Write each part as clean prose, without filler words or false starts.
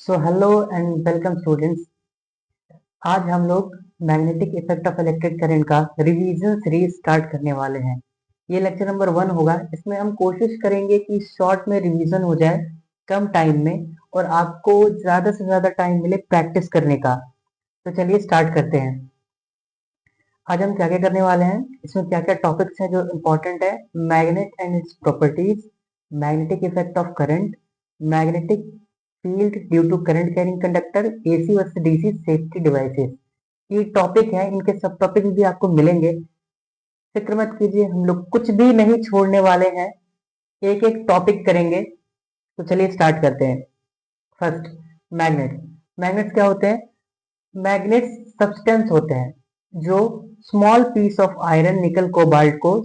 So hello and welcome students. आज हम लोग magnetic effect of electric current का रिवीजन सीरीज स्टार्ट करने वाले हैं। ये लेक्चर नंबर 1 होगा। इसमें हम कोशिश करेंगे कि शॉर्ट में रिवीजन हो जाए कम टाइम में और आपको ज़्यादा से ज़्यादा टाइम मिले प्रैक्टिस करने का। तो चलिए स्टार्ट करते हैं। आज हम क्या क्या करने वाले हैं, इसमें क्या क्या टॉपिक्स हैं जो इम्पोर्टेंट है। Magnet and its properties, magnetic effect of current, magnetic field due to current carrying conductor, AC versus DC safety devices. ये टॉपिक है, इनके सब टॉपिक भी आपको मिलेंगे। फिक्र मत कीजिए, हम लोग कुछ भी नहीं छोड़ने वाले हैं, एक एक टॉपिक करेंगे। तो चलिए स्टार्ट करते हैं। First, magnet. मैग्नेट्स क्या होते हैं? मैग्नेट्स सब्सटेंस होते हैं जो small piece of iron nickel cobalt को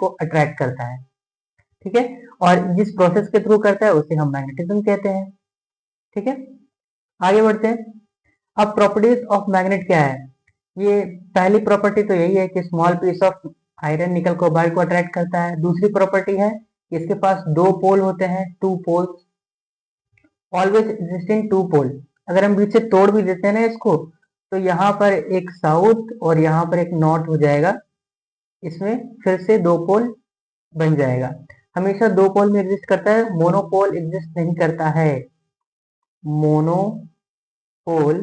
अट्रैक्ट करता है। ठीक है, और जिस प्रोसेस के थ्रू करता है उसे हम मैग्नेटिज्म कहते हैं। ठीक है, आगे बढ़ते हैं। अब प्रॉपर्टीज ऑफ मैग्नेट क्या है? ये पहली प्रॉपर्टी तो यही है कि small piece of iron nickel cobalt को अट्रैक्ट करता है। दूसरी प्रॉपर्टी है कि इसके पास दो पोल होते हैं, two poles, always existing two pole. अगर हम बीच से तोड़ भी देते हैं ना इसको, तो यहाँ पर एक साउथ और यहाँ पर एक नॉर्थ हो जाएगा। इसमें फिर से दो पोल बन जाएगा। हमेशा दो पोल में एग्जिस्ट करता है, मोनोपोल एग्जिस्ट नहीं करता है। मोनोपोल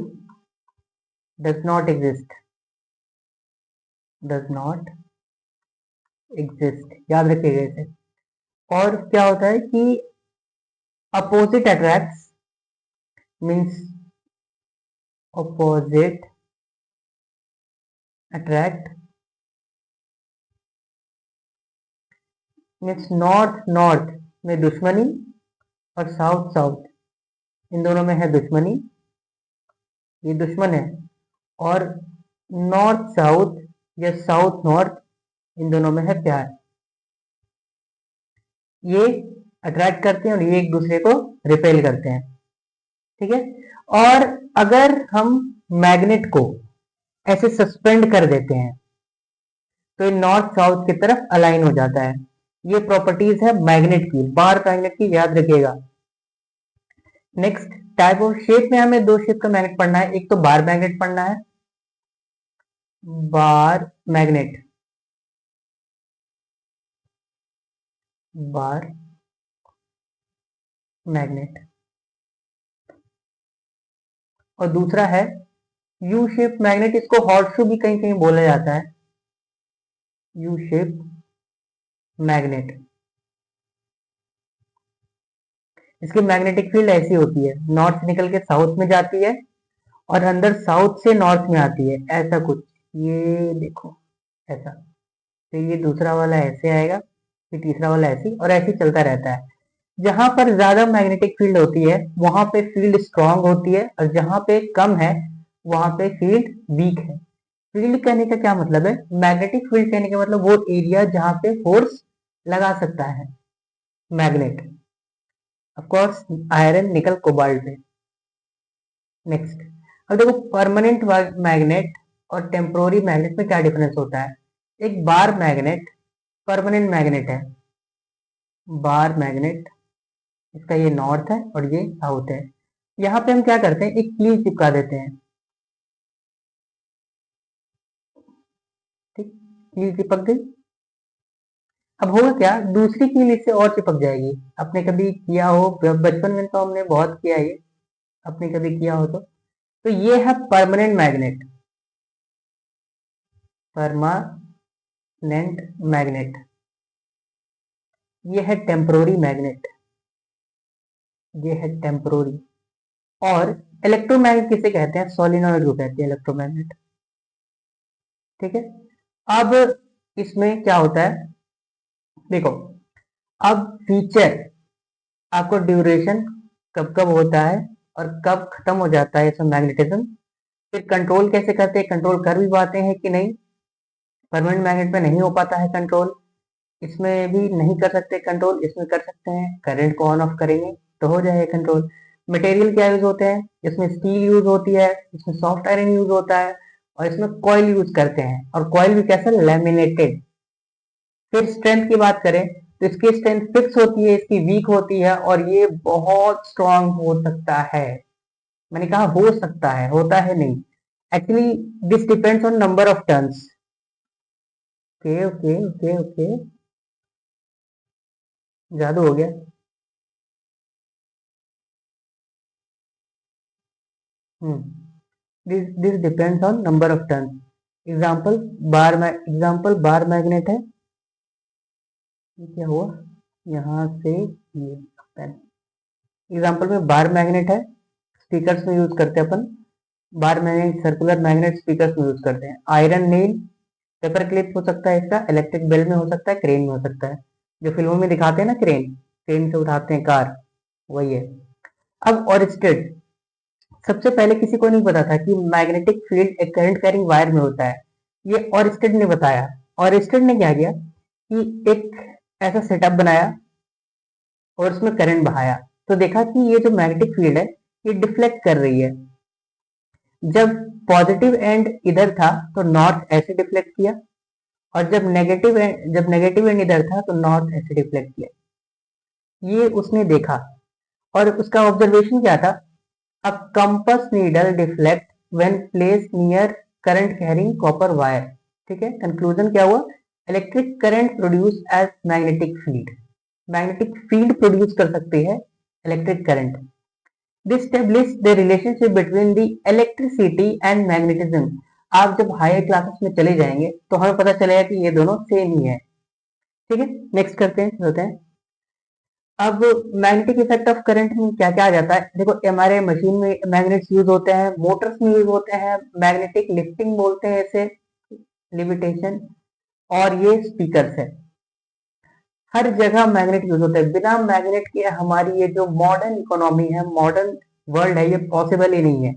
डज नॉट एग्जिस्ट, याद रखिएगा इसे। और क्या होता है कि opposite attracts, means opposite attract means north north में दुश्मनी और साउथ साउथ, इन दोनों में है दुश्मनी, ये दुश्मन है। और नॉर्थ साउथ या साउथ नॉर्थ, इन दोनों में है प्यार। ये अट्रैक्ट करते हैं और ये एक दूसरे को रिपेल करते हैं। ठीक है, और अगर हम मैग्नेट को ऐसे सस्पेंड कर देते हैं तो ये नॉर्थ साउथ की तरफ अलाइन हो जाता है। ये प्रॉपर्टीज है मैग्नेट की, बार मैग्नेट की, याद रखिएगा। नेक्स्ट, टाइप ऑफ शेप में हमें दो शेप का मैग्नेट पढ़ना है। एक तो बार मैग्नेट पढ़ना है, बार मैग्नेट, बार मैग्नेट। और दूसरा है यू शेप मैग्नेट, इसको हॉट शू भी कहीं कहीं बोला जाता है। यू शेप मैग्नेट, इसकी मैग्नेटिक फील्ड ऐसी होती है, नॉर्थ से निकल के साउथ में जाती है और अंदर साउथ से नॉर्थ में आती है, ऐसा कुछ। ये देखो ऐसा, तो ये दूसरा वाला ऐसे आएगा, फिर तीसरा वाला ऐसे, और ऐसे चलता रहता है। जहां पर ज्यादा मैग्नेटिक फील्ड होती है वहां पे फील्ड स्ट्रांग होती है, और जहां पे कम है वहां पे फील्ड वीक है। फील्ड कहने का क्या मतलब है? मैग्नेटिक फील्ड कहने का मतलब वो एरिया जहां पे फोर्स लगा सकता है magnet, of course iron nickel cobalt पे। नेक्स्ट, अब देखो परमानेंट मैग्नेट और टेम्पोररी मैग्नेट में क्या डिफरेंस होता है। एक बार मैग्नेट परमानेंट मैग्नेट है, बार मैग्नेट, इसका ये नॉर्थ है और ये साउथ है। यहाँ पे हम क्या करते हैं, एक कील चिपका देते हैं। ठीक, कील चिपक गई। अब होगा क्या, दूसरी कील इससे और चिपक जाएगी। आपने कभी किया हो, बचपन में तो हमने बहुत किया ये, आपने कभी किया हो तो ये है परमानेंट मैग्नेट, परमानेंट मैग्नेट। ये है टेम्पोररी मैग्नेट, ये है टेम्पोररी। और इलेक्ट्रोमैग्नेट किसे कहते हैं? सोलिनॉइड को कहते हैं इलेक्ट्रोमैग्नेट। ठीक है, अब इसमें क्या होता है, देखो अब फीचर, आपको ड्यूरेशन कब कब होता है और कब खत्म हो जाता है इसमें मैग्नेटिज्म। फिर कंट्रोल कैसे करते हैं, कंट्रोल कर भी पाते हैं कि नहीं। परमानेंट मैग्नेट में नहीं हो पाता है कंट्रोल, इसमें भी नहीं कर सकते कंट्रोल, इसमें कर सकते हैं। करंट को ऑन ऑफ करेंगे तो हो जाएगा कंट्रोल। मटेरियल क्या यूज होते हैं, इसमें स्टील यूज होती है, इसमें सॉफ्ट आयरन यूज होता है, और इसमें कॉइल यूज करते हैं, और कॉइल भी कैसे, लैमिनेटेड। फिर स्ट्रेंथ की बात करें तो इसकी स्ट्रेंथ फिक्स होती है, इसकी वीक होती है, और ये बहुत स्ट्रांग हो सकता है। मैंने कहा हो सकता है, होता है नहीं। Actually this depends on number of turns. Okay okay okay okay, जादू हो गया। This depends on number of turns. Example bar magnet है। ये क्या हुआ, यहाँ से ये पेन। एग्जाम्पल में बार मैग्नेट है, स्पीकर्स में यूज करते हैं अपन। Bar magnet, circular magnet speakers में यूज करते हैं। आयरन नेल, पेपर क्लिप हो सकता है इसका, इलेक्ट्रिक बेल में हो सकता है, क्रेन में हो सकता है। जो फिल्मों में दिखाते हैं ना, क्रेन, क्रेन से उठाते हैं कार, वही है। अब ओरिस्टेड, सबसे पहले किसी को नहीं पता था कि मैग्नेटिक फील्ड एक करंट कैरिंग वायर में होता है। ये ओरिस्टेड ने बताया। ओरिस्टेड ने क्या किया कि एक ऐसा सेटअप बनाया और उसमें करंट बहाया, तो देखा कि ये जो मैग्नेटिक फील्ड है ये डिफ्लेक्ट कर रही है। जब पॉजिटिव एंड इधर था तो नॉर्थ ऐसे डिफ्लेक्ट किया, और जब नेगेटिव एंड इधर था तो नॉर्थ ऐसे डिफ्लेक्ट किया। ये उसने देखा, और उसका ऑब्जर्वेशन क्या था, a compass needle deflect when placed near current carrying copper wire. ठीक है, कंक्लूजन क्या हुआ, electric current produce as magnetic field produce कर सकती है electric current. This establish the relationship between the electricity and magnetism. आप जब हायर क्लासेस में चले जाएंगे तो हमें पता चलेगा कि ये दोनों सेम ही है। ठीक है, नेक्स्ट करते हैं, होते हैं। अब मैग्नेटिक इफेक्ट ऑफ करंट में क्या क्या आ जाता है, देखो हमारे मशीन में मैग्नेट्स यूज होते हैं, मोटर्स में यूज होते हैं, मैग्नेटिक लिफ्टिंग बोलते हैं इसे, लिविटेशन, और ये स्पीकर्स है। हर जगह मैग्नेट यूज होता है। बिना मैग्नेट के हमारी ये जो मॉडर्न इकोनॉमी है, मॉडर्न वर्ल्ड है, ये पॉसिबल ही नहीं है।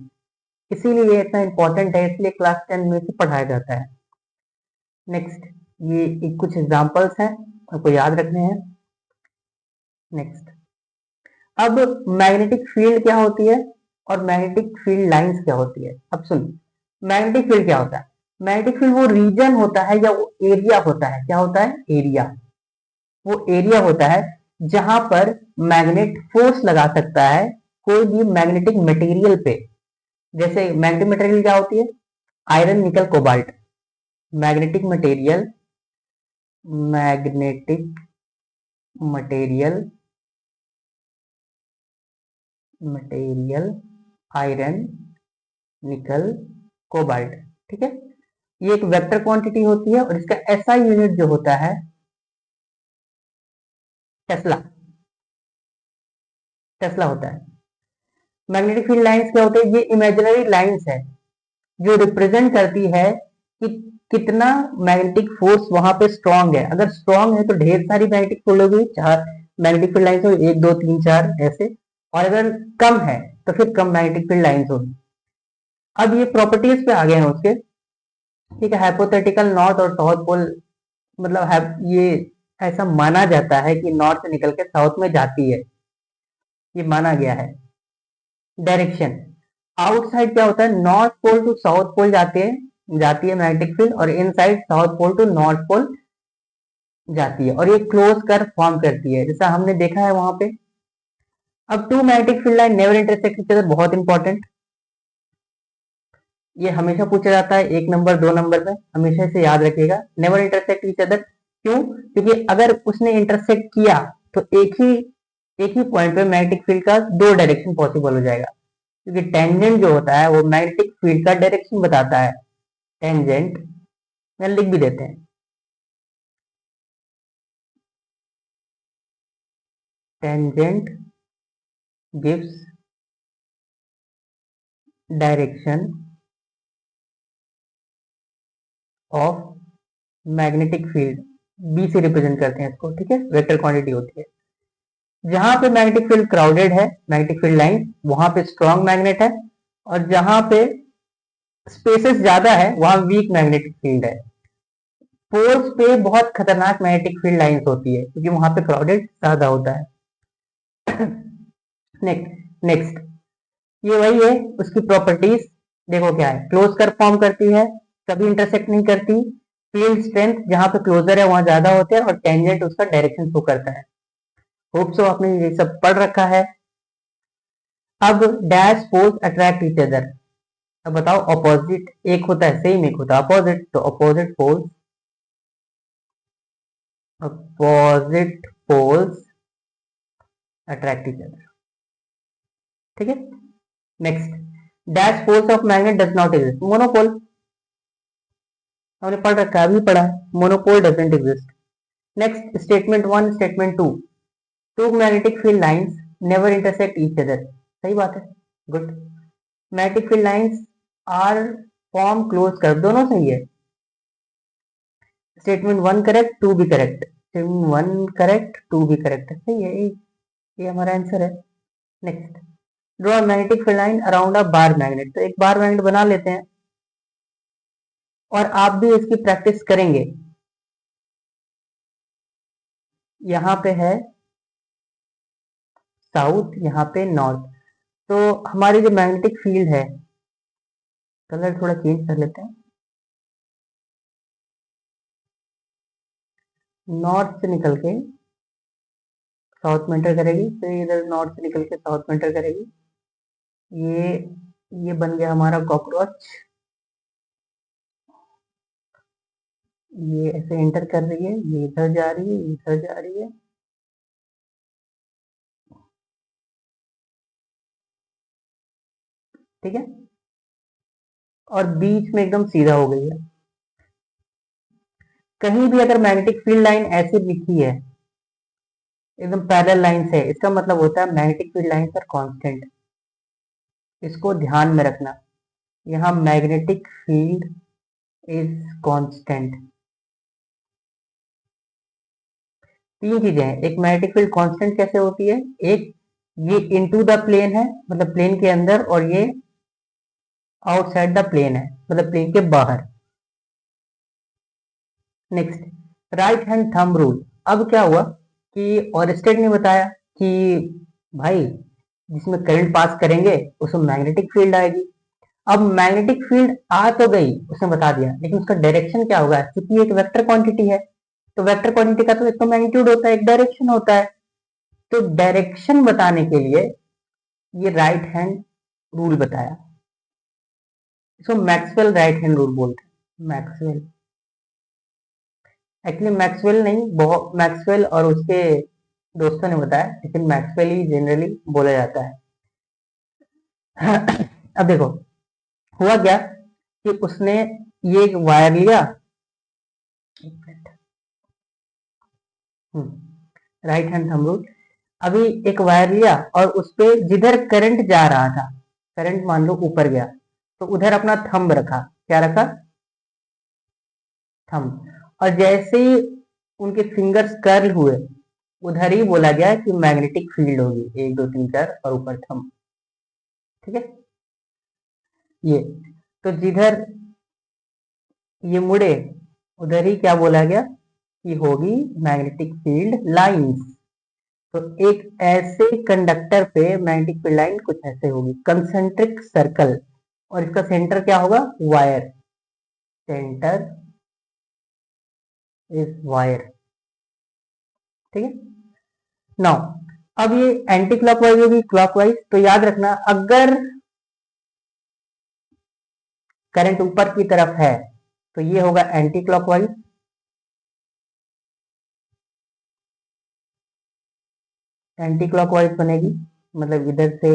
इसीलिए ये इतना इंपॉर्टेंट है, इसलिए क्लास 10 में से पढ़ाया जाता है। नेक्स्ट, ये कुछ एग्जांपल्स हैं, आपको याद रखने हैं। नेक्स्ट, अब मैग्नेटिक फील्ड क्या होती है और मैग्नेटिक फील्ड लाइंस क्या होती है। अब सुन, मैग्नेटिक फील्ड क्या होता है, मैग्नेटिक फील्ड वो रीजन होता है या वो एरिया होता है, क्या होता है, एरिया। वो एरिया होता है जहां पर मैग्नेट फोर्स लगा सकता है कोई भी मैग्नेटिक मटेरियल पे। जैसे मैग्नेटिक मटेरियल क्या होती है, iron, nickel, cobalt. Magnetic material, magnetic material, material, iron, nickel, cobalt. ठीक है, ये एक वेक्टर क्वांटिटी होती है, और इसका एसआई यूनिट जो होता है टेस्ला, टेस्ला होता है। मैग्नेटिक फील्ड लाइंस क्या होते हैं, ये इमेजिनरी लाइंस है जो रिप्रेजेंट करती है कि कितना मैग्नेटिक फोर्स वहां पे स्ट्रांग है। अगर स्ट्रांग है तो ढेर सारी मैग्नेटिक फील्ड होगी, 4 मैग्नेटिक फील्ड लाइंस होगी, 1 2 3 4 ऐसे। और अगर कम है तो फिर कम मैग्नेटिक फील्ड लाइंस होगी। अब ये प्रॉपर्टीज पे आ गए हैं उसके। ठीक है, हाइपोथेटिकल नॉर्थ और साउथ पोल, मतलब ये ऐसा माना जाता है कि नॉर्थ से निकल के साउथ में जाती है, ये माना गया है। डायरेक्शन, आउटसाइड क्या होता है, north pole to south pole जाती है मैग्नेटिक फील्ड, और inside south pole to north pole जाती है, और ये क्लोज कर फॉर्म करती है, जैसा हमने देखा है वहां पे। अब two magnetic field line never intersect each other, बहुत इंपॉर्टेंट, ये हमेशा पूछा जाता है 1 नंबर 2 नंबर में, हमेशा इसे याद रखिएगा, नेवर इंटरसेक्ट ईच अदर। क्यों, क्योंकि अगर उसने इंटरसेक्ट किया तो एक ही पॉइंट पे मैग्नेटिक फील्ड का 2 डायरेक्शन पॉसिबल हो जाएगा, क्योंकि टेंजेंट जो होता है वो मैग्नेटिक फील्ड का डायरेक्शन बताता है। टेंजेंट में लिख भी देते हैं, tangent gives direction of magnetic field, B से रिप्रेजेंट करते हैं इसको। ठीक है, वेक्टर क्वांटिटी होती है। जहां पे मैग्नेटिक फील्ड क्राउडेड है, मैग्नेटिक फील्ड लाइन, वहां पे स्ट्रॉन्ग मैग्नेट है, और जहां पे स्पेसेस ज्यादा है वहां वीक मैग्नेटिक फील्ड है। पोल्स पे बहुत खतरनाक मैग्नेटिक फील्ड लाइंस होती है, क्योंकि वहां पे क्राउडेड ज्यादा होता है। नेक्स्ट, ये वही है उसकी प्रॉपर्टीज। देखो क्या है, क्लोज कर फॉर्म करती है, कभी इंटरसेक्ट नहीं करती, फील्ड स्ट्रेंथ जहां पे क्लोजर है वहां ज्यादा होते हैं और टेंजेंट उसका डायरेक्शन शो करता है। होप सो आपने ये सब पढ़ रखा है। अब dash poles attract each other. अब बताओ ऑपोजिट एक होता है सेम, एक होता है अपोजिट, तो opposite poles attract each other. ठीक है। Next, dash poles of magnet does not exist. Monopole हमने पढ़ रखा है, अभी पढ़ा है, monopole doesn't exist. Next, statement one, statement two, two magnetic field lines never intersect each other. सही बात है, good. Magnetic field lines are form close curve, दोनों सही है। स्टेटमेंट वन करेक्ट, टू भी correct, statement one correct, two भी correct, सही है, ये हमारा आंसर है। Next, draw magnetic field line around a bar magnet. तो एक बार मैग्नेट बना लेते हैं और आप भी इसकी प्रैक्टिस करेंगे। यहाँ पे है साउथ, यहाँ पे नॉर्थ। तो हमारी जो मैग्नेटिक फील्ड है, कलर थोड़ा चेंज कर लेते हैं, नॉर्थ से निकल के साउथ में एंटर करेगी, फिर इधर नॉर्थ से निकल के साउथ में एंटर करेगी। ये ये बन गया हमारा कॉकरोच। ये ऐसे एंटर कर रही है, ये इधर जा रही है, इधर जा रही है। ठीक है, और बीच में एकदम सीधा हो गई है। कहीं भी अगर मैग्नेटिक फील्ड लाइन ऐसे लिखी है एकदम पैरेलल लाइन से, इसका मतलब होता है मैग्नेटिक फील्ड लाइन पर कांस्टेंट। इसको ध्यान में रखना, यहाँ मैग्नेटिक फील्ड इज कांस्टेंट। तीन चीजें हैं, एक मैग्नेटिक फील्ड कांस्टेंट कैसे होती है, एक ये इनटू द प्लेन है मतलब प्लेन के अंदर, और ये आउटसाइड द प्लेन है मतलब प्लेन के बाहर। Next, right hand thumb rule. अब क्या हुआ कि ऑरिस्टेड ने बताया कि भाई जिसमें करंट पास करेंगे उसमें मैग्नेटिक फील्ड आएगी। अब मैग्नेटिक फील्ड आ तो गई, उसने बता दिया, लेकिन उसका डायरेक्शन क्या होगा, क्योंकि एक वेक्टर क्वांटिटी है, तो वेक्टर क्वांटिटी का तो एक तो मैग्नीट्यूड होता है, एक डायरेक्शन होता है। तो डायरेक्शन बताने के लिए ये राइट हैंड रूल बताया, इसको मैक्सवेल राइट हैंड रूल बोलते हैं। मैक्सवेल, एक्चुअली मैक्सवेल नहीं, बहुत मैक्सवेल और उसके दोस्तों ने बताया, लेकिन मैक्सवेल ही जनरली बोला जाता है। अब देखो हुआ क्या कि उसने ये एक वायर लिया, राइट हैंड थंब रूल। अभी एक वायर लिया और उस पे जिधर करंट जा रहा था, करंट मान लो ऊपर गया, तो उधर अपना थंब रखा। क्या रखा, थंब। और जैसे ही उनके फिंगर्स कर्ल हुए, उधर ही बोला गया कि मैग्नेटिक फील्ड होगी, 1 2 3 4 और ऊपर थंब। ठीक है, ये तो जिधर ये मुड़े उधर ही क्या बोला गया कि होगी मैग्नेटिक फील्ड लाइंस। तो एक ऐसे कंडक्टर पे मैग्नेटिक फील्ड लाइन कुछ ऐसे होगी, कंसेंट्रिक सर्कल, और इसका सेंटर क्या होगा, वायर, सेंटर इज वायर। ठीक है, नाउ अब ये एंटी क्लॉकवाइज होगी क्लॉकवाइज, तो याद रखना अगर करंट ऊपर की तरफ है तो ये होगा एंटी क्लॉकवाइज, एंटी क्लॉकवाइज बनेगी, मतलब इधर से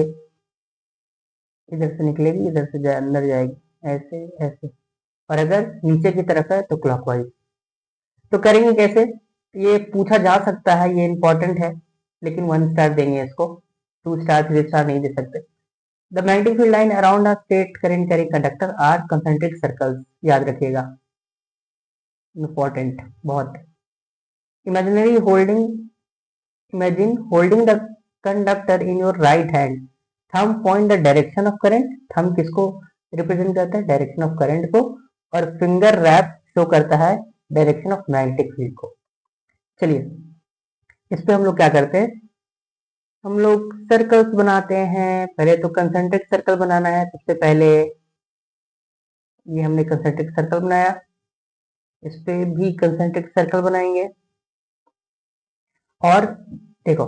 निकलेगी, इधर से अंदर जाएगी, ऐसे ऐसे। और अगर नीचे की तरफ है तो क्लॉकवाइज। तो करेंगे कैसे, ये पूछा जा सकता है, ये इंपॉर्टेंट है, लेकिन 1 स्टार देंगे इसको, 2 स्टार 3 स्टार नहीं दे सकते। The magnetic field line around a straight current carrying conductor are concentric circles, याद रखिएगा, इंपॉर्टेंट बहुत। Imaginary holding, imagine holding the conductor in your right hand, thumb point the direction of current. Thumb किसको represent करता है, direction of current को, और finger rap show करता है डायरेक्शन ऑफ मैग्नेटिक फील्ड को। चलिए इस पे हम लोग क्या करते हैं, हम लोग सर्कल्स बनाते हैं। पहले तो कंसेंट्रिक सर्कल बनाना है, सबसे पहले ये हमने कंसेंट्रिक सर्कल बनाया, इस पे भी कंसेंट्रिक सर्कल बनाएंगे। और देखो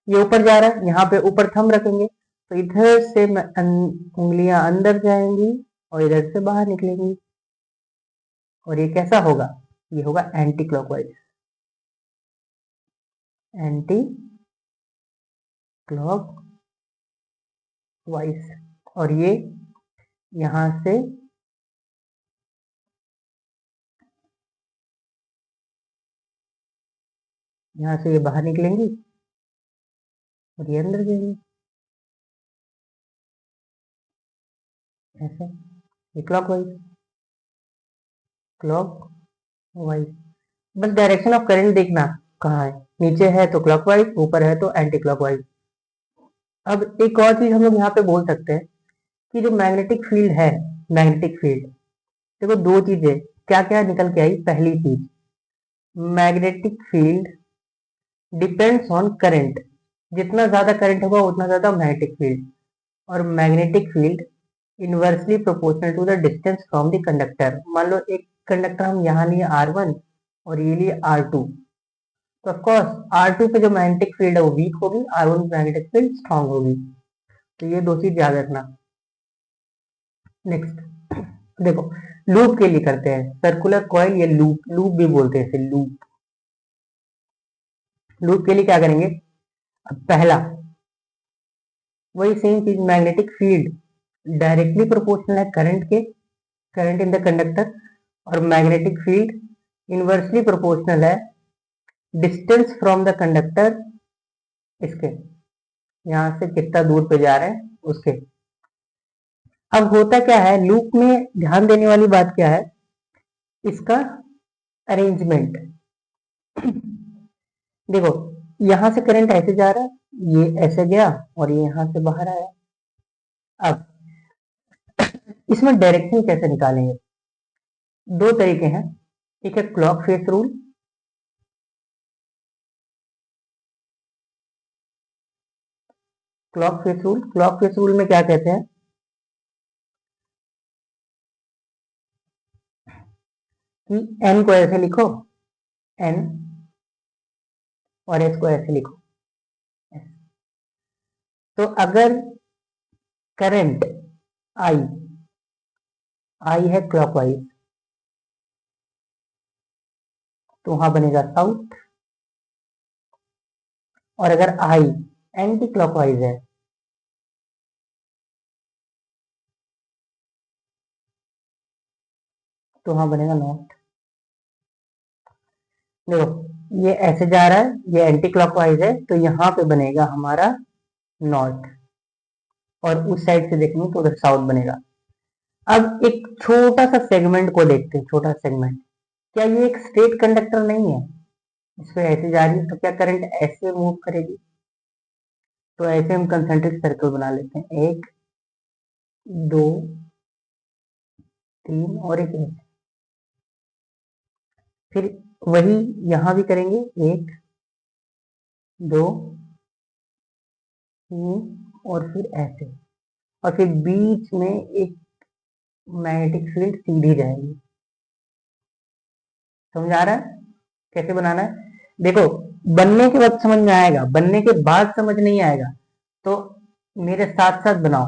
ये ऊपर जा रहा है, यहाँ पे ऊपर थंब रखेंगे तो इधर से उंगलियां अंदर जाएंगी और इधर से बाहर निकलेंगी। और ये कैसा होगा? ये होगा एंटी क्लॉकवाइज, एंटी क्लॉकवाइज। और ये यहां से ये बाहर निकलेंगी और ये अंदर जाएंगी ऐसे। ये क्लॉकवाइज, क्लॉकवाइज। बस डायरेक्शन ऑफ करंट देखना कहाँ है, नीचे है तो क्लॉकवाइज, ऊपर है तो एंटी क्लॉकवाइज। अब एक और चीज हम लोग यहाँ पे बोल सकते हैं कि जो मैग्नेटिक फील्ड है, मैग्नेटिक फील्ड, देखो दो चीजें क्या क्या निकल के आई। पहली चीज, magnetic field depends on current, जितना ज्यादा करंट होगा उतना ज्यादा मैग्नेटिक फील्ड। और magnetic field inversely proportional to the distance from the conductor. मान लो एक कंडक्टर हम यहाँ लिए R1 और ये लिए R2, तो ऑफकोर्स R2 पे जो मैग्नेटिक फील्ड है वो वीक होगी, R1 पे मैग्नेटिक फील्ड स्ट्रांग होगी। तो ये दो चीज याद रखना। नेक्स्ट देखो, लूप के लिए करते हैं, सर्कुलर कॉइल या लूप, लूप भी बोलते हैं इसे, लूप। लूप के लिए क्या करेंगे? अब पहला वही सेम चीज, मैग्नेटिक फील्ड डायरेक्टली प्रोपोर्शनल है करंट के, करंट इन द कंडक्टर। और मैग्नेटिक फील्ड इनवर्सली प्रोपोर्शनल है डिस्टेंस फ्रॉम द कंडक्टर, इसके यहां से कितना दूर पे जा रहे हैं उसके। अब होता क्या है लूप में, ध्यान देने वाली बात क्या है, इसका अरेंजमेंट। देखो यहां से करंट ऐसे जा रहा है, ये ऐसे गया और ये यहां से बाहर आया। अब इसमें डायरेक्शन कैसे निकालेंगे? दो तरीके हैं, एक है clock face rule. Clock face rule में क्या कहते हैं कि एन को ऐसे लिखो, एन, और एस को ऐसे लिखो। तो अगर करंट आई, आई है क्लॉकवाइज, तो वहां बनेगा साउथ। और अगर आई एंटी क्लॉकवाइज है तो वहां बनेगा नॉर्थ। देखो ये ऐसे जा रहा है, ये एंटी क्लॉकवाइज है, तो यहाँ पे बनेगा हमारा नॉर्थ। और उस साइड से देखेंगे तो उधर साउथ बनेगा। अब एक छोटा सा सेगमेंट को देखते हैं, छोटा सेगमेंट। क्या ये एक स्ट्रेट कंडक्टर नहीं है? इस पे ऐसे जा रही है तो क्या करंट ऐसे मूव करेगी? तो ऐसे हम कंसेंट्रिक सर्कल बना लेते हैं, एक, दो, तीन और एक ऐसे। फिर वही यहां भी करेंगे, एक, दो, तीन और फिर ऐसे। और फिर बीच में एक मैग्नेटिक फील्ड सीधी जाएगी। समझ आ रहा है कैसे बनाना है? देखो बनने के वक्त समझ में आएगा, बनने के बाद समझ नहीं आएगा, तो मेरे साथ साथ बनाओ।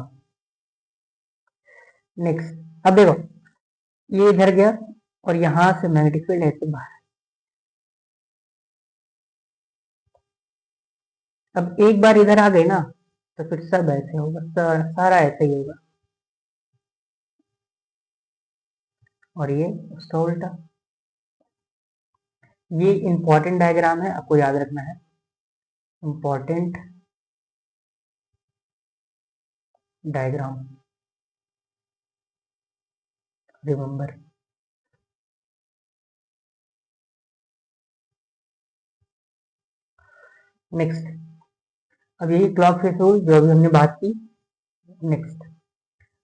नेक्स्ट अब देखो ये इधर गया और यहां से मैग्नेटिक फील्ड ऐसे बाहर। अब एक बार इधर आ गए ना तो फिर सब ऐसे होगा, सारा ऐसे ही होगा। और ये उसका उल्टा। ये इंपॉर्टेंट डायग्राम है, आपको याद रखना है, इंपॉर्टेंट डायग्राम, रिमेंबर। नेक्स्ट अब यही क्लॉक फेस रूल जो अभी हमने बात की। Next,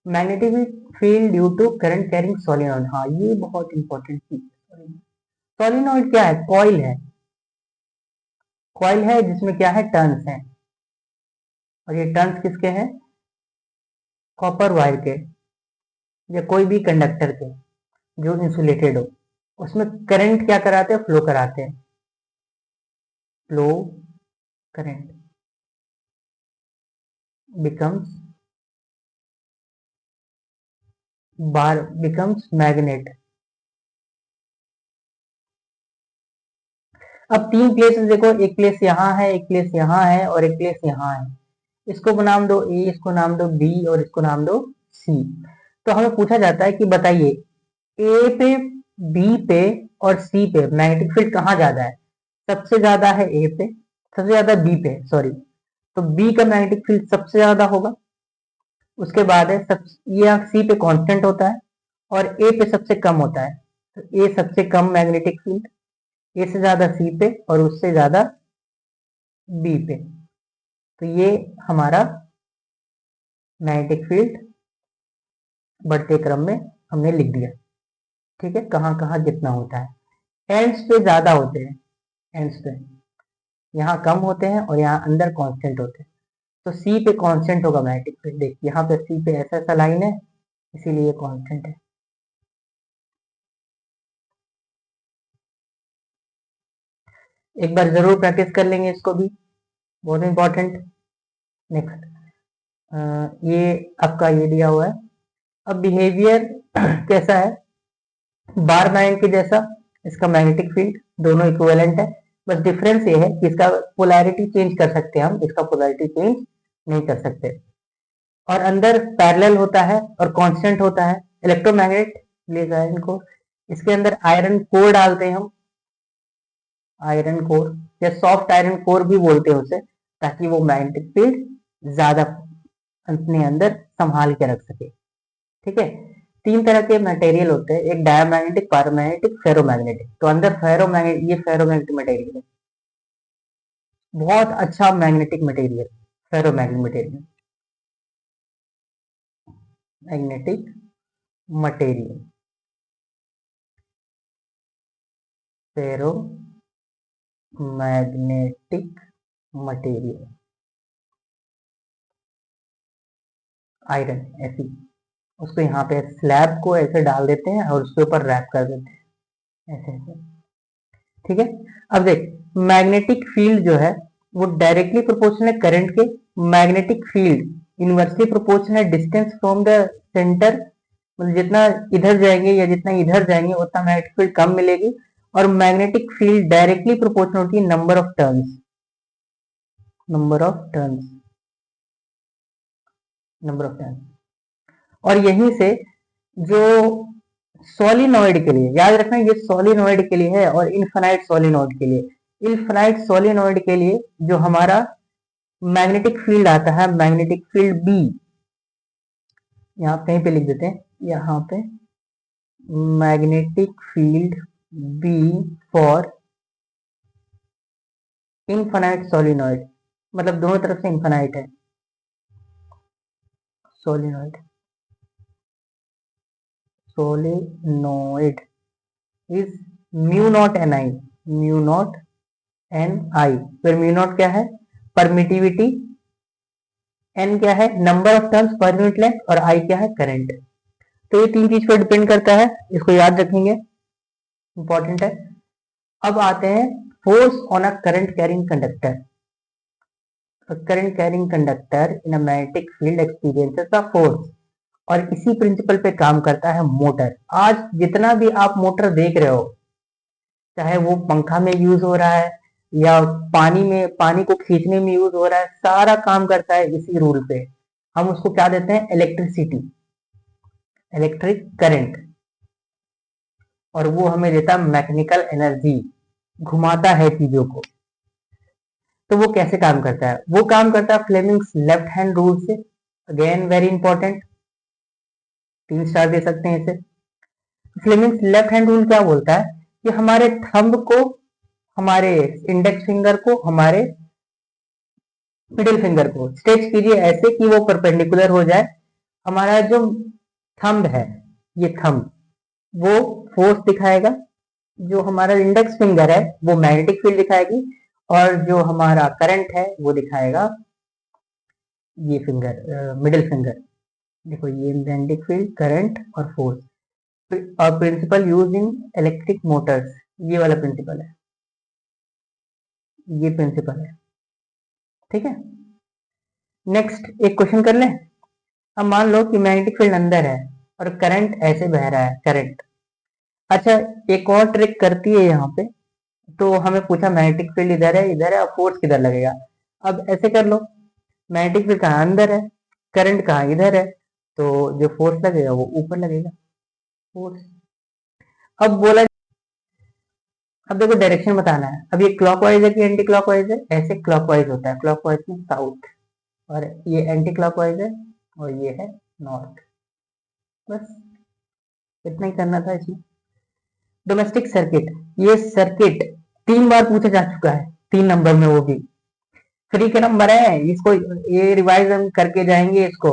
magnetic field due to current carrying solenoid. हाँ ये बहुत इंपॉर्टेंट चीज है। सोलिनॉइड क्या है? कॉइल है, कॉइल है जिसमें क्या है, टर्न्स हैं। और ये टर्न्स किसके हैं? कॉपर वायर के या कोई भी कंडक्टर के जो इंसुलेटेड हो, उसमें करंट क्या कराते हैं, फ्लो कराते हैं, फ्लो करंट बिकम्स बार बिकम्स मैग्नेट। अब तीन प्लेसेस देखो, एक प्लेस यहाँ है, एक प्लेस यहाँ है और एक प्लेस यहाँ है। इसको नाम दो ए, इसको नाम दो बी और इसको नाम दो सी। तो हमें पूछा जाता है कि बताइए ए पे, बी पे और सी पे मैग्नेटिक फील्ड कहाँ ज्यादा है। सबसे ज्यादा है ए पे, सबसे ज्यादा बी पे, सॉरी। तो बी का मैग्नेटिक फील्ड सबसे ज्यादा होगा। उसके बाद है सब, ये सी पे कांस्टेंट होता है और ए पे सबसे कम होता है। तो ए सबसे कम मैग्नेटिक फील्ड, ए से ज्यादा सी पे और उससे ज्यादा बी पे। तो ये हमारा मैग्नेटिक फील्ड बढ़ते क्रम में हमने लिख दिया। ठीक है, कहाँ कहाँ कितना होता है। एंड्स पे ज्यादा होते हैं, एंड्स पे यहाँ कम होते हैं और यहाँ अंदर कांस्टेंट होते हैं। तो सी पे कांस्टेंट होगा मैग्नेटिक फील्ड। देखिए यहाँ पे सी पे ऐसा ऐसा लाइन है, इसीलिए कांस्टेंट है। एक बार जरूर प्रैक्टिस कर लेंगे इसको भी, बहुत इंपॉर्टेंट। नेक्स्ट, ये आपका ये दिया हुआ है। अब बिहेवियर कैसा है, बार मैग्नेट के जैसा इसका मैग्नेटिक फील्ड, दोनों इक्विवेलेंट है। बस डिफरेंस ये है कि इसका पोलैरिटी चेंज कर सकते हैं हम, इसका पोलैरिटी चेंज नहीं कर सकते। और अंदर पैरेलल होता है और कांस्टेंट होता है। इलेक्ट्रोमैग्नेट ले जाए इनको, इसके अंदर आयरन कोर डालते हैं हम, आयरन कोर या सॉफ्ट आयरन कोर भी बोलते हैं उसे, ताकि वो मैग्नेटिक फील्ड ज्यादा अपने अंदर संभाल के रख सके। ठीक है, तीन तरह के मटेरियल होते हैं, एक डायमैग्नेटिक, पैरामैग्नेटिक, फेरोमैग्नेटिक। तो अंदर फेरोमैग्नेटिक, ये फेरोमैग्नेटिक मटेरियल है, बहुत अच्छा magnetic material, ferromagnetic material, magnetic material, ferro magnetic material, iron ऐसी, उसको यहाँ पे स्लैब को ऐसे डाल देते हैं और उसके ऊपर रैप कर देते हैं ऐसे ऐसे। ठीक है, अब देख, मैग्नेटिक फील्ड जो है वो डायरेक्टली प्रोपोर्शनल है करंट के। मैग्नेटिक फील्ड इनवर्सली प्रोपोर्शनल है डिस्टेंस फ्रॉम द सेंटर, मतलब जितना इधर जाएंगे या जितना इधर जाएंगे उतना मैग्नेटिक फील्ड कम मिलेगी। और मैग्नेटिक फील्ड डायरेक्टली प्रोपोर्शनल होती है number of turns, number of turns, number of turns. और यहीं से जो सोलिनॉइड के लिए याद रखना, ये सोलिनॉइड के लिए है और इनफाइनाइट सोलिनॉइड के लिए, इनफाइनाइट सोलिनॉइड के लिए जो हमारा मैग्नेटिक फील्ड आता है, मैग्नेटिक फील्ड बी, यहाँ कहीं पे लिख देते हैं, यहाँ पे magnetic field B for infinite solenoid, मतलब दोनों तरफ से इनफाइनाइट है solenoid, solenoid is mu naught N I, mu naught N I. फिर म्यू नॉट क्या है, परमिटिविटी, एन क्या है, number of turns per unit length, और आई क्या है, करंट। तो ये तीन चीज पर डिपेंड करता है, इसको याद रखेंगे, इंपॉर्टेंट है। अब आते हैं force on a current carrying conductor. Current carrying conductor in a magnetic field experiences the force, और इसी प्रिंसिपल पे काम करता है मोटर। आज जितना भी आप मोटर देख रहे हो, चाहे वो पंखा में यूज हो रहा है या पानी में, पानी को खींचने में यूज हो रहा है, सारा काम करता है इसी रूल पे। हम उसको क्या देते हैं, इलेक्ट्रिसिटी, इलेक्ट्रिक करंट, और वो हमें देता है मैकेनिकल एनर्जी, घुमाता है चीजों को। तो वो कैसे काम करता है, वो काम करता है फ्लेमिंग्स लेफ्ट हैंड रूल से। अगेन वेरी इंपॉर्टेंट, 3 स्टार दे सकते हैं इसे। फ्लेमिंग्स लेफ्ट हैंड रूल क्या बोलता है कि हमारे थंब को, हमारे इंडेक्स फिंगर को, हमारे मिडिल फिंगर को स्ट्रेच कीजिए ऐसे कि वो परपेंडिकुलर हो जाए। हमारा जो थंब है, ये थंब, वो फोर्स दिखाएगा, जो हमारा इंडेक्स फिंगर है वो मैग्नेटिक फील्ड दिखाएगी, और जो हमारा करंट है वो दिखाएगा ये फिंगर, मिडिल फिंगर। देखो ये मैग्नेटिक फील्ड, करंट और फोर्स। और principal use in electric Motors, ये वाला प्रिंसिपल है, ये प्रिंसिपल है। ठीक है, नेक्स्ट एक क्वेश्चन कर लें। अब मान लो कि मैग्नेटिक फील्ड अंदर है और करंट ऐसे बह रहा है, करंट। अच्छा, एक और ट्रिक करती है यहाँ पे। तो हमें पूछा मैग्नेटिक फील्ड इधर है और फोर्स किधर लगेगा। अब ऐसे कर लो, मैग्नेटिक फील्ड कहाँ अंदर है, करंट कहाँ इधर है, तो जो फोर्स लगेगा वो ऊपर लगेगा, फोर्स। अब बोला, अब देखो डायरेक्शन बताना है। अब ये क्लॉकवाइज है कि एंटी क्लॉकवाइज है, ऐसे क्लॉकवाइज होता है, क्लॉकवाइज में साउथ, और ये एंटी क्लॉकवाइज है और ये है नॉर्थ। बस इतना ही करना था इसमें। डोमेस्टिक सर्किट, ये सर्किट 3 बार पूछा जा चुका है, 3 नंबर में, वो भी फ्री के नंबर है। इसको ये रिवाइज हम करके जाएंगे। इसको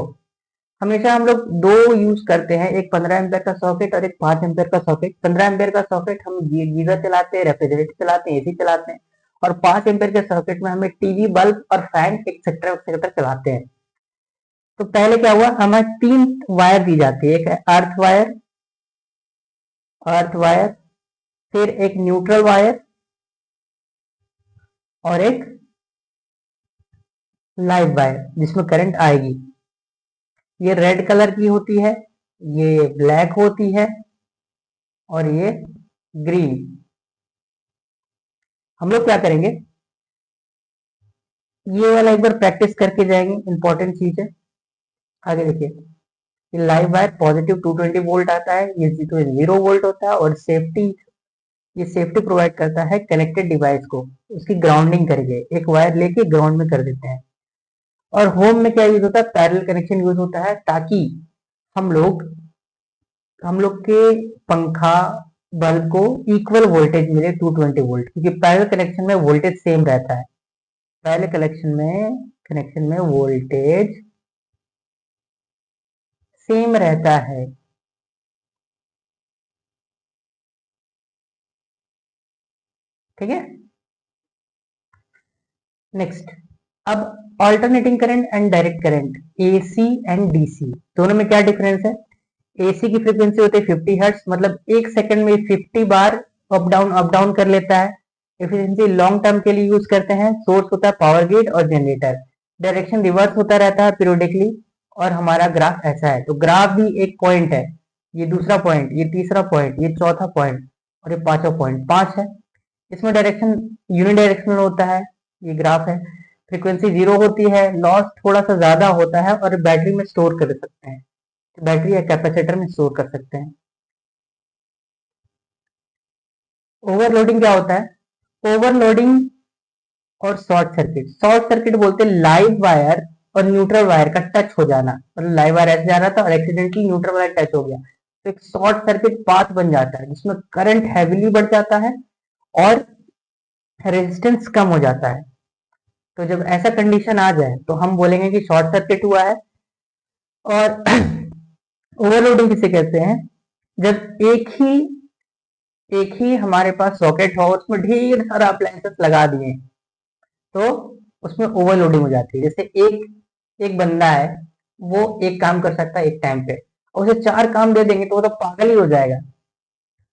हमेशा हम लोग दो यूज करते हैं, एक 15 एम्पेयर का सॉकेट और एक 5 एम्पेयर का सॉकेट। 15 एम्पेयर का सॉकेट हम गीजर चलाते हैं, रेफ्रिजरेटर चलाते हैं, एसी चलाते हैं, और 5 एम्पेयर के सॉकेट में हमें टीवी, बल्ब और फैन एक्सेट्रा एक्सेट्रा चलाते हैं। तो पहले क्या हुआ, हमें 3 वायर दी जाती है, एक है अर्थ वायर, अर्थ वायर, फिर एक न्यूट्रल वायर और एक लाइव वायर जिसमें करंट आएगी। ये रेड कलर की होती है, ये ब्लैक होती है और ये ग्रीन। हम लोग क्या करेंगे, ये वाला एक बार प्रैक्टिस करके जाएंगे, इंपॉर्टेंट चीज है। आगे देखिए, ये लाइव वायर पॉजिटिव 220 वोल्ट आता है, ये तो 0 वोल्ट होता है, और सेफ्टी, ये सेफ्टी प्रोवाइड करता है कनेक्टेड डिवाइस को, उसकी ग्राउंडिंग करके एक वायर लेके ग्राउंड में कर देते हैं। और होम में क्या यूज होता है, पैरेलल कनेक्शन यूज होता है, ताकि हम लोग के पंखा, बल्ब को इक्वल वोल्टेज मिले 220 वोल्ट, क्योंकि पैरेलल कनेक्शन में वोल्टेज सेम रहता है। पैरेलल कनेक्शन में वोल्टेज सेम रहता है। ठीक है, नेक्स्ट। अब alternating current and direct current, AC and DC, दोनों में क्या डिफरेंस है। एसी की फ्रीक्वेंसी होती है 50 हर्ट्ज, मतलब 1 सेकंड में 50 बार अप डाउन कर लेता है। एफिशिएंसी लॉन्ग टर्म के लिए यूज करते हैं। सोर्स होता है पावर ग्रिड और जनरेटर। डायरेक्शन रिवर्स होता रहता है पीरियोडिकली। और हमारा ग्राफ ऐसा है, तो ग्राफ भी एक पॉइंट है, ये दूसरा पॉइंट, ये तीसरा पॉइंट, ये चौथा पॉइंट और ये पांचवा पॉइंट, 5 है। इसमें डायरेक्शन यूनिडायरेक्शनल होता है, ये ग्राफ है। फ्रीक्वेंसी 0 होती है, लॉस थोड़ा सा ज्यादा होता है, और बैटरी में स्टोर कर सकते हैं, बैटरी या कैपेसिटर में स्टोर कर सकते हैं। ओवरलोडिंग क्या होता है, ओवरलोडिंग और शॉर्ट सर्किट। शॉर्ट सर्किट बोलते हैं लाइव वायर और न्यूट्रल वायर का टच हो जाना, मतलब लाइव वायर ऐसे जा रहा था और एक्सीडेंटली न्यूट्रल वायर टच हो गया, तो एक शॉर्ट सर्किट पाथ बन जाता है, जिसमें करंट हैविली बढ़ जाता है और रेजिस्टेंस कम हो जाता है। तो जब ऐसा कंडीशन आ जाए तो हम बोलेंगे कि शॉर्ट सर्किट हुआ है। और ओवरलोडिंग किसे कहते हैं, जब एक ही हमारे पास सॉकेट हो, उसमें ढेर सारा अप्लायंसेस लगा दिए, तो उसमें ओवरलोडिंग हो जाती है। जैसे एक एक बंदा है, वो एक काम कर सकता है एक टाइम पे, और उसे 4 काम दे देंगे तो वो तो पागल ही हो जाएगा।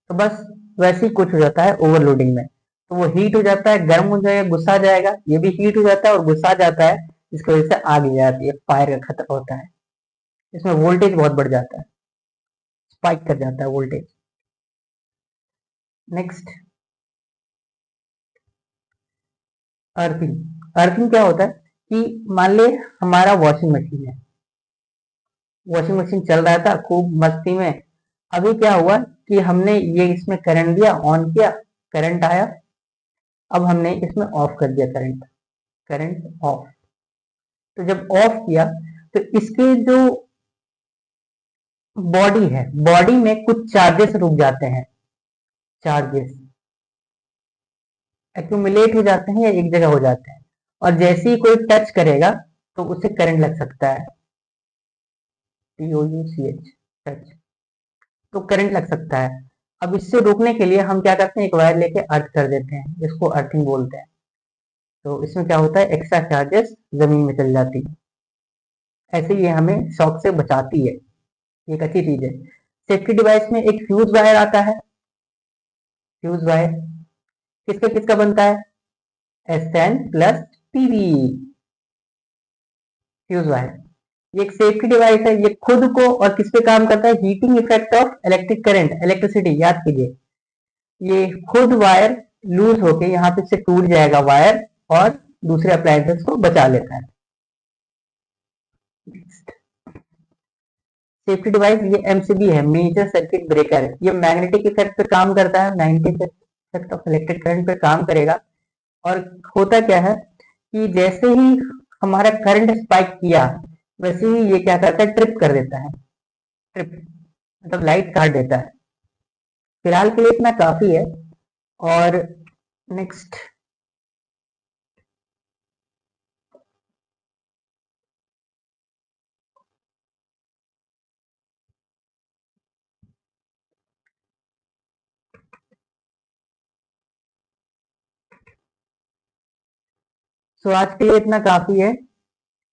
तो बस वैसे ही कुछ हो जाता है ओवरलोडिंग में, तो वो हीट हो जाता है, गर्म हो जाएगा, गुस्सा आ जाएगा, ये भी हीट हो जाता है और गुस्सा आ जाता है, जिसकी वजह से आग लग जाती है, फायर का खतरा होता है। इसमें वोल्टेज बहुत बढ़ जाता है, स्पाइक कर जाता है वोल्टेज। Next, earthing. अर्थिंग क्या होता है कि मान ले हमारा वॉशिंग मशीन है, वॉशिंग मशीन चल रहा था खूब मस्ती में। अभी क्या हुआ कि हमने ये इसमें करंट दिया, ऑन किया, करंट आया, अब हमने इसमें ऑफ कर दिया करंट, करंट ऑफ। तो जब ऑफ किया तो इसके जो बॉडी है, बॉडी में कुछ चार्जेस रुक जाते हैं, चार्जेस एक्यूमुलेट हो जाते हैं या एक जगह हो जाते हैं, और जैसे ही कोई टच करेगा तो उसे करंट लग सकता है, TOUCH, टच, तो करंट लग सकता है। अब इससे रोकने के लिए हम क्या करते हैं, एक वायर लेके अर्थ कर देते हैं, जिसको अर्थिंग बोलते हैं। तो इसमें क्या होता है, एक्स्ट्रा चार्जेस जमीन में चल जाती है, ऐसे ये हमें शॉक से बचाती है, ये एक अच्छी चीज है। सेफ्टी डिवाइस में एक फ्यूज वायर आता है। फ्यूज वायर किसका किसका बनता है? SN plus PV fuse wire. ये एक सेफ्टी डिवाइस है, ये खुद को और किस पे काम करता है? Heating effect of electric current, electricity. याद कीजिए, ये खुद वायर लूज होके यहाँ पे से टूट जाएगा वायर और दूसरे अप्लायंसेस को बचा लेता है। सेफ्टी डिवाइस ये MCB है, मेजर सर्किट ब्रेकर। ये मैग्नेटिक इफेक्ट पे काम करता है, magnetic effect of electric current पे काम करेगा। और होता क्या है कि जैसे ही हमारा करंट स्पाइक किया वैसे ही ये क्या करता है? ट्रिप कर देता है। ट्रिप मतलब लाइट काट देता है। फिलहाल के लिए इतना काफी है। और नेक्स्ट, सो आज के लिए इतना काफी है।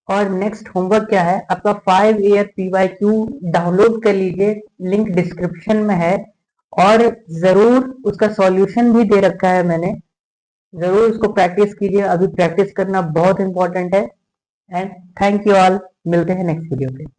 और नेक्स्ट होमवर्क क्या है आपका? 5 ईयर PYQ डाउनलोड कर लीजिए, लिंक डिस्क्रिप्शन में है। और जरूर उसका सॉल्यूशन भी दे रखा है मैंने, जरूर उसको प्रैक्टिस कीजिए। अभी प्रैक्टिस करना बहुत इंपॉर्टेंट है। एंड थैंक यू ऑल, मिलते हैं नेक्स्ट वीडियो पे।